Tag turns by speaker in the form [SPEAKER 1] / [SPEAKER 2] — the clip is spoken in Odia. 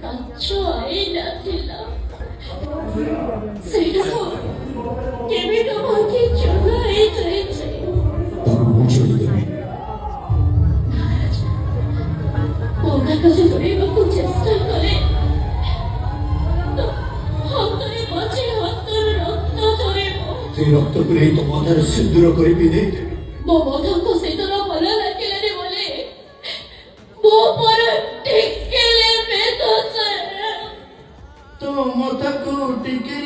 [SPEAKER 1] କାଛ ହେଇନଥିଲା ସେଇଟାକୁ କେମିତି ଭାଙ୍ଗି ଚୂନା ହେଇଯାଇଛି। ମୋ କାଗଜ ଧରିବାକୁ ଚେଷ୍ଟା କରେ ହାତରେ ବାଜି ହାତରୁ ରକ୍ତ ଝରିବ।
[SPEAKER 2] ସେ ରକ୍ତକୁ ନେଇ ତମ ଅଧାରେ ସିନ୍ଦୁର କରିବି ଦେଇଦେବି।
[SPEAKER 1] ମୋ ମଧୁକୁ ସିନ୍ଦୁର ଭଲ ଲାଗିଲାନି ବୋଲି ମୋ ପରେ ଟିକିଲେ ବେଦୁଛେ।
[SPEAKER 2] ତୋ ମଥାକୁ ଟିକେ